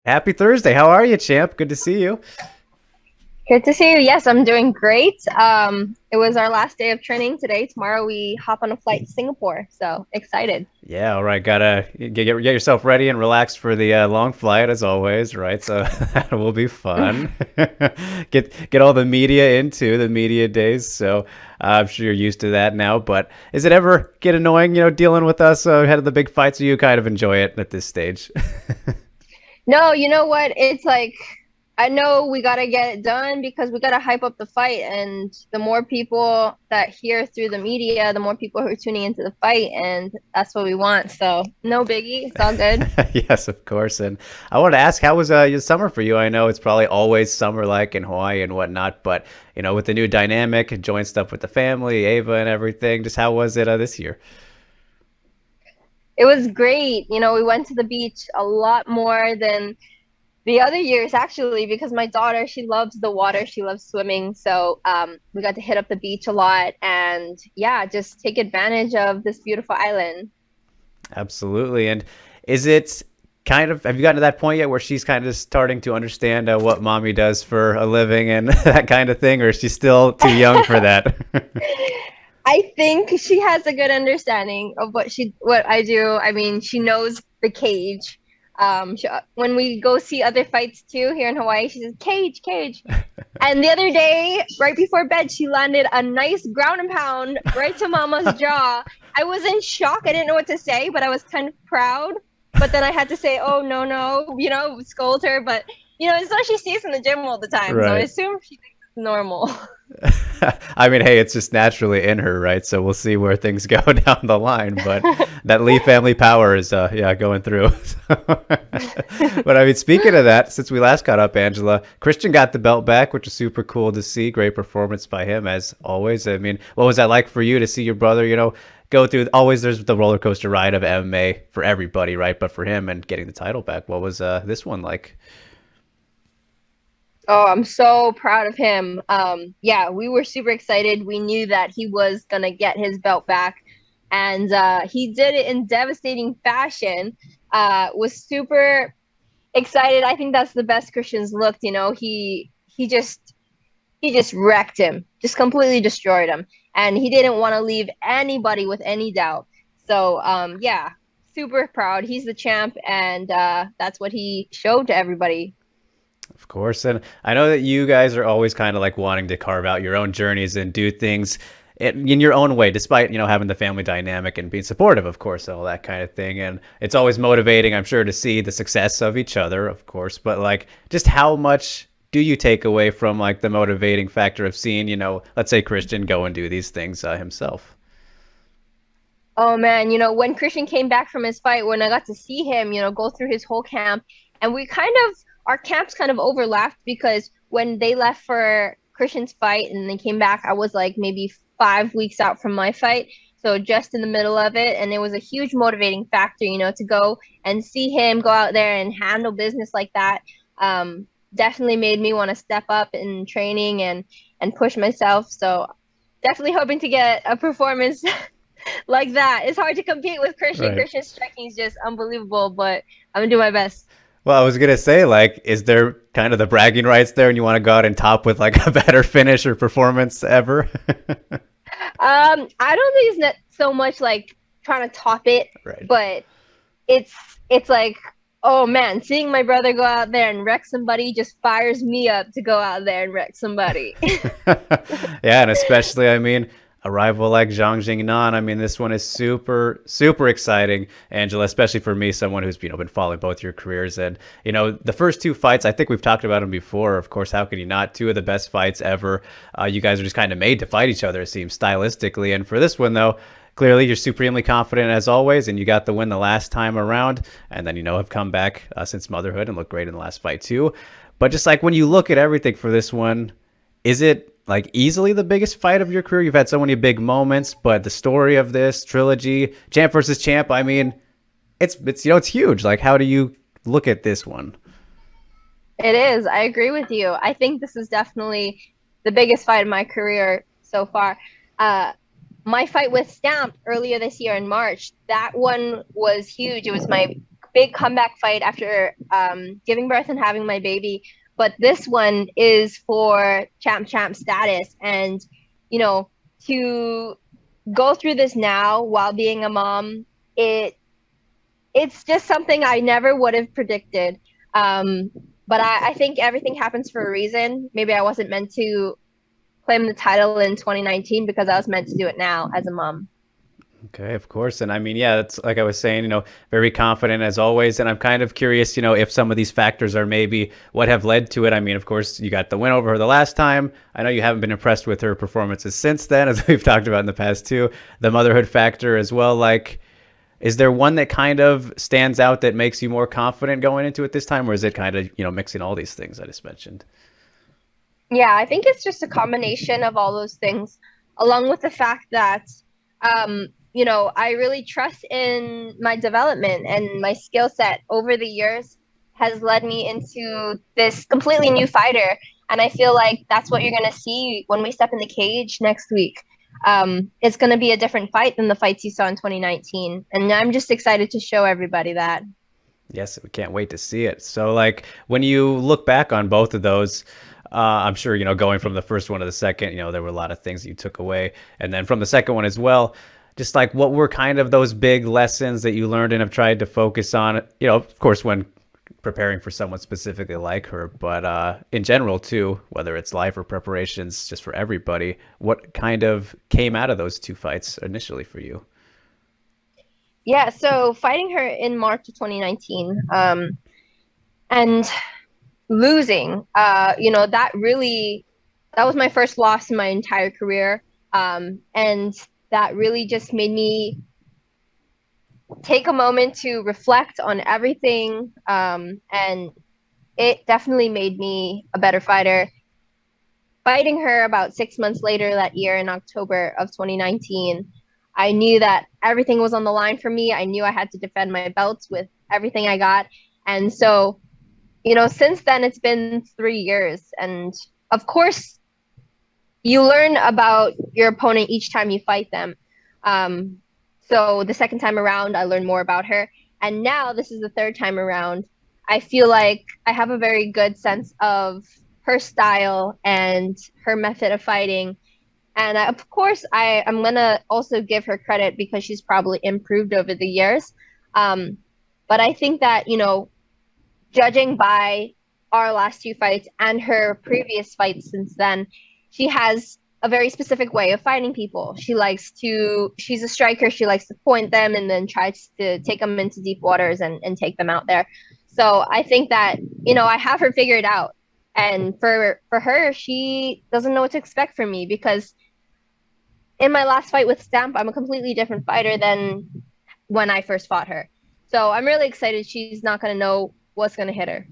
Happy Thursday. How are you, champ? Good to see you. Good to see you. Yes, I'm doing great. It was our last day of training today. Tomorrow we hop on a flight to Singapore, so excited. Yeah, all right. Gotta get yourself ready and relaxed for the long flight, as always, right? So that will be fun. Get all the media into the media days. So I'm sure you're used to that now. But is it ever get annoying, dealing with us ahead of the big fights? Or you kind of enjoy it at this stage? No, you know what? It's like I know we gotta get it done because we gotta hype up the fight, and the more people that hear through the media, the more people who are tuning into the fight, and that's what we want. So no biggie, it's all good. Yes, of course. And I wanted to ask, how was your summer for you? I know it's probably always summer like in Hawaii and whatnot, but with the new dynamic, enjoying stuff with the family, Ava and everything, just how was it this year? It was great. We went to the beach a lot more than the other years actually because my daughter, she loves the water, she loves swimming, so we got to hit up the beach a lot and yeah, just take advantage of this beautiful island. Absolutely. And is it kind of, have you gotten to that point yet where she's kind of starting to understand what mommy does for a living and that kind of thing, or is she still too young for that? I think she has a good understanding of what I do. I mean, she knows the cage. When we go see other fights too here in Hawaii, she says cage, cage. And the other day, right before bed, she landed a nice ground and pound right to Mama's jaw. I was in shock. I didn't know what to say, but I was kind of proud. But then I had to say, "Oh no, no," scold her. But it's what she sees in the gym all the time, so I Right. assume she thinks it's normal. I mean, hey, it's just naturally in her, right? So we'll see where things go down the line. But that Lee family power is, yeah, going through. But I mean, speaking of that, since we last got up, Angela, Christian got the belt back, which is super cool to see. Great performance by him, as always. I mean, what was that like for you to see your brother, go through? Always there's the roller coaster ride of MMA for everybody, right? But for him and getting the title back, what was this one like? Oh, I'm so proud of him. Yeah, we were super excited. We knew that he was gonna get his belt back, and he did it in devastating fashion. Was super excited. I think that's the best Christian's looked. He just wrecked him, just completely destroyed him, and he didn't want to leave anybody with any doubt. So yeah, super proud. He's the champ, and that's what he showed to everybody. Of course. And I know that you guys are always kind of like wanting to carve out your own journeys and do things in your own way, despite, having the family dynamic and being supportive, of course, and all that kind of thing. And it's always motivating, I'm sure, to see the success of each other, of course. But like, just how much do you take away from like the motivating factor of seeing, let's say Christian go and do these things himself? Oh man, when Christian came back from his fight, when I got to see him, go through his whole camp, and our camps kind of overlapped because when they left for Christian's fight and they came back, I was like maybe 5 weeks out from my fight. So just in the middle of it, and it was a huge motivating factor, to go and see him go out there and handle business like that. Definitely made me want to step up in training and push myself. So definitely hoping to get a performance like that. It's hard to compete with Christian. Right. Christian's striking is just unbelievable, but I'm gonna do my best. Well, I was gonna say, like, is there kind of the bragging rights there, and you want to go out and top with like a better finish or performance ever? I don't think it's not so much like trying to top it, Right. but it's it's like, oh man, seeing my brother go out there and wreck somebody just fires me up to go out there and wreck somebody. Yeah, and especially, I mean, a rival like Xiong JingNan. I mean, this one is super, super exciting, Angela, especially for me, someone who's been following both your careers. And the first two fights, I think we've talked about them before. Of course, how could you not? Two of the best fights ever. You guys are just kind of made to fight each other, it seems, stylistically. And for this one, though, clearly you're supremely confident as always, and you got the win the last time around, and then have come back since motherhood and looked great in the last fight too. But just like when you look at everything for this one, is it like easily the biggest fight of your career? You've had so many big moments, but the story of this trilogy, champ versus champ, I mean, it's huge. Like, how do you look at this one? It is. I agree with you. I think this is definitely the biggest fight of my career so far. Uh, my fight with Stamp earlier this year in March, that one was huge. It was my big comeback fight after giving birth and having my baby. But this one is for champ status. And, you know, to go through this now while being a mom, it's just something I never would have predicted. Um, but I think everything happens for a reason. Maybe I wasn't meant to claim the title in 2019 because I was meant to do it now as a mom. Okay, of course. And I mean, yeah, it's like I was saying, very confident as always. And I'm kind of curious, if some of these factors are maybe what have led to it. I mean, of course, you got the win over her the last time. I know you haven't been impressed with her performances since then, as we've talked about in the past too. The motherhood factor as well. Like, is there one that kind of stands out that makes you more confident going into it this time? Or is it kind of, mixing all these things I just mentioned? Yeah, I think it's just a combination of all those things, along with the fact that, I really trust in my development and my skill set over the years has led me into this completely new fighter. And I feel like that's what you're going to see when we step in the cage next week. It's going to be a different fight than the fights you saw in 2019. And I'm just excited to show everybody that. Yes, we can't wait to see it. So, like, when you look back on both of those, I'm sure, going from the first one to the second, there were a lot of things that you took away. And then from the second one as well, just like what were kind of those big lessons that you learned and have tried to focus on, of course, when preparing for someone specifically like her, but in general, too, whether it's life or preparations just for everybody, what kind of came out of those two fights initially for you? Yeah, so fighting her in March of 2019, and losing, that was my first loss in my entire career. And that really just made me take a moment to reflect on everything. And it definitely made me a better fighter. Fighting her about 6 months later that year in October of 2019, I knew that everything was on the line for me. I knew I had to defend my belts with everything I got. And so, since then it's been 3 years. And of course, you learn about your opponent each time you fight them. Um, so the second time around, I learned more about her. And now this is the third time around. I feel like I have a very good sense of her style and her method of fighting. And of course, I'm going to also give her credit because she's probably improved over the years. Um, but I think that, judging by our last two fights and her previous fights since then, she has a very specific way of fighting people. She's a striker. She likes to point them and then tries to take them into deep waters and take them out there. So I think that, I have her figured out. And for her, she doesn't know what to expect from me because in my last fight with Stamp, I'm a completely different fighter than when I first fought her. So I'm really excited she's not going to know what's going to hit her.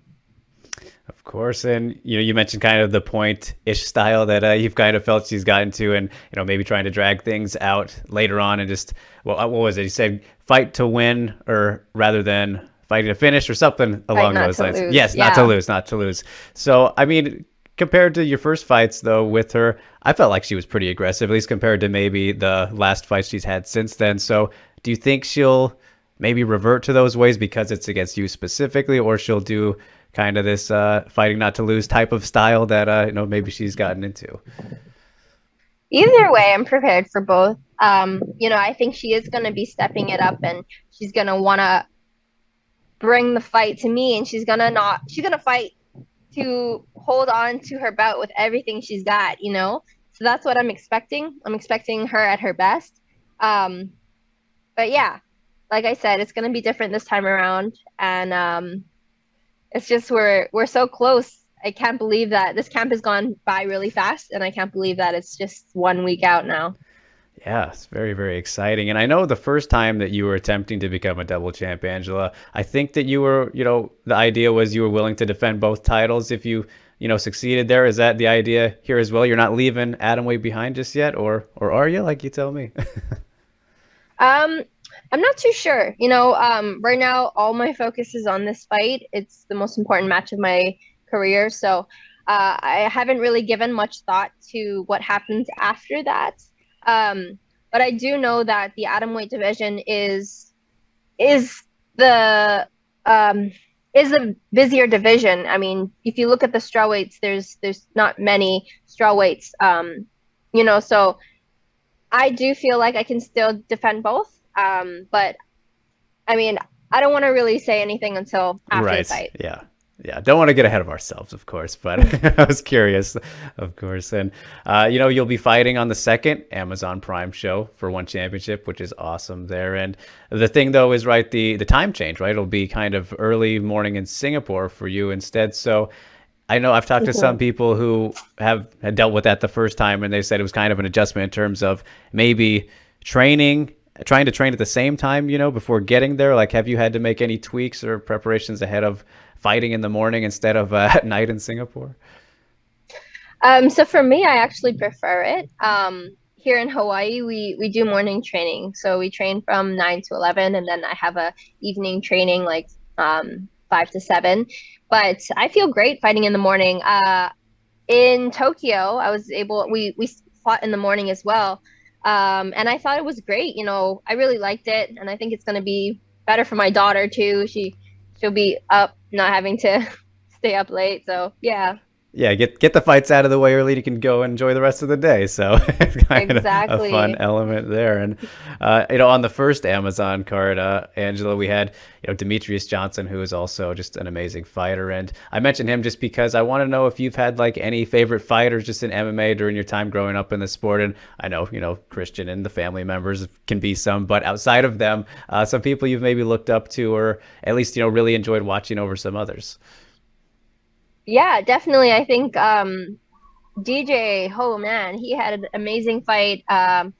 Of course, and you mentioned kind of the point-ish style that you've kind of felt she's gotten to, and maybe trying to drag things out later on, and just what was it? You said fight to win, or rather than fighting to finish, or something along those lines. Lose. Yes, Yeah. not to lose, not to lose. So I mean, compared to your first fights though with her, I felt like she was pretty aggressive, at least compared to maybe the last fights she's had since then. So do you think she'll maybe revert to those ways because it's against you specifically, or she'll do kind of this fighting not to lose type of style that maybe she's gotten into? Either way, I'm prepared for both. I think she is going to be stepping it up and she's going to want to bring the fight to me and she's going to fight to hold on to her belt with everything she's got. So that's what I'm expecting. I'm expecting her at her best. But yeah, like I said, it's going to be different this time around. And it's just we're so close. I can't believe that this camp has gone by really fast, and I can't believe that it's just 1 week out now. Yeah, it's very, very exciting. And I know the first time that you were attempting to become a double champ, Angela, I think that you were, the idea was you were willing to defend both titles if you, succeeded there. Is that the idea here as well? You're not leaving Atomweight behind just yet, or are you? Like you tell me. Um, I'm not too sure. Right now all my focus is on this fight. It's the most important match of my career, so I haven't really given much thought to what happens after that. But I do know that the atomweight division is the um, is a busier division. I mean, if you look at the strawweights, there's not many strawweights. So I do feel like I can still defend both. But I mean, I don't want to really say anything until after the Right. fight. Yeah. Yeah. Don't want to get ahead of ourselves, of course, but I was curious, of course. And, you'll be fighting on the second Amazon Prime show for One Championship, which is awesome there. And the thing, though, is, right, the time change, right? It'll be kind of early morning in Singapore for you instead. So I know I've talked to some Mhm. people who have had dealt with that the first time, and they said it was kind of an adjustment in terms of maybe training, trying to train at the same time, before getting there. Like, have you had to make any tweaks or preparations ahead of fighting in the morning instead of at night in Singapore? So for me, I actually prefer it. Here in Hawaii, we do morning training. So we train from 9 to 11, and then I have a evening training like 5 to 7. But I feel great fighting in the morning. In Tokyo, I was able we fought in the morning as well. And I thought it was great. I really liked it, and I think it's gonna be better for my daughter too. She'll be up, not having to stay up late. So yeah, Yeah, get the fights out of the way early. You can go enjoy the rest of the day. So it's kind of a fun exactly. element there. And on the first Amazon card, Angela, we had Demetrius Johnson, who is also just an amazing fighter. And I mentioned him just because I want to know if you've had like any favorite fighters just in MMA during your time growing up in the sport. And I know Christian and the family members can be some, but outside of them, some people you've maybe looked up to, or at least really enjoyed watching over some others. Yeah, definitely. I think DJ, oh man, he had an amazing fight. Uh,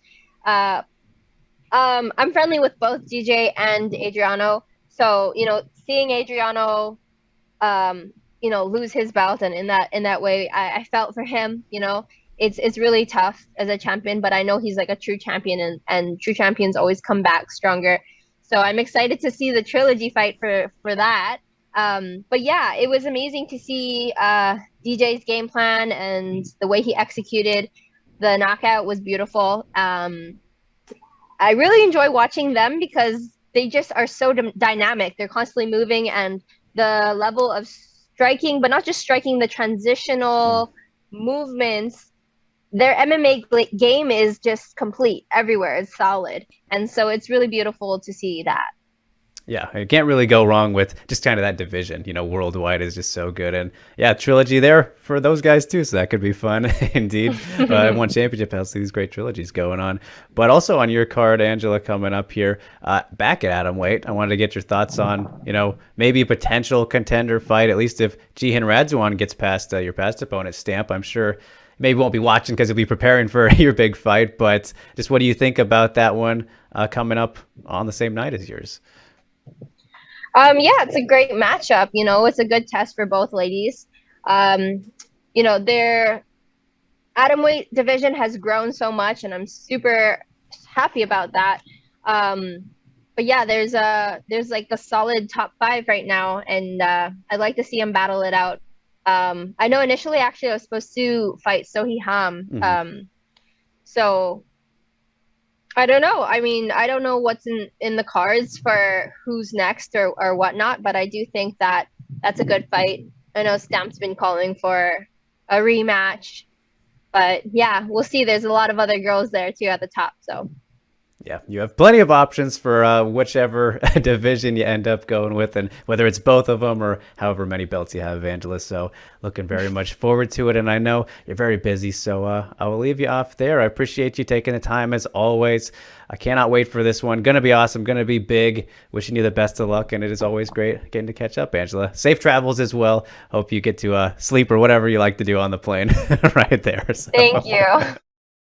I'm friendly with both DJ and Adriano. So, seeing Adriano, lose his belt, and in that way, I felt for him. It's really tough as a champion, but I know he's like a true champion, and true champions always come back stronger. So I'm excited to see the trilogy fight for that. But yeah, it was amazing to see DJ's game plan and the way he executed the knockout was beautiful. I really enjoy watching them because they just are so dynamic. They're constantly moving, and the level of striking, but not just striking, the Mm. transitional movements. Their MMA game is just complete everywhere. It's solid. And so it's really beautiful to see that. Yeah, you can't really go wrong with just kind of that division. Worldwide is just so good. And yeah, trilogy there for those guys too. So that could be fun indeed. One championship has these great trilogies going on. But also on your card, Angela, coming up here, back at Atomweight, I wanted to get your thoughts on, maybe a potential contender fight, at least if Jihin Radzuan gets past your past opponent, Stamp. I'm sure maybe won't be watching because you'll be preparing for your big fight. But just what do you think about that one coming up on the same night as yours? Yeah, it's a great matchup. It's a good test for both ladies. Their atomweight division has grown so much, and I'm super happy about that. But yeah, there's like a solid top five right now, and I'd like to see them battle it out. I know initially, actually, I was supposed to fight Sohee Ham. Hmm. So I don't know. I mean, I don't know what's in the cards for who's next or whatnot, but I do think that that's a good fight. I know Stamp's been calling for a rematch, but yeah, we'll see. There's a lot of other girls there too at the top, so Yeah, you have plenty of options for whichever division you end up going with, and whether it's both of them or however many belts you have, Evangelist. So, looking very much forward to it. And I know you're very busy, so I will leave you off there. I appreciate you taking the time as always. I cannot wait for this one. Going to be awesome, going to be big. Wishing you the best of luck, and it is always great getting to catch up, Angela. Safe travels as well. Hope you get to sleep or whatever you like to do on the plane right there. So. thank you.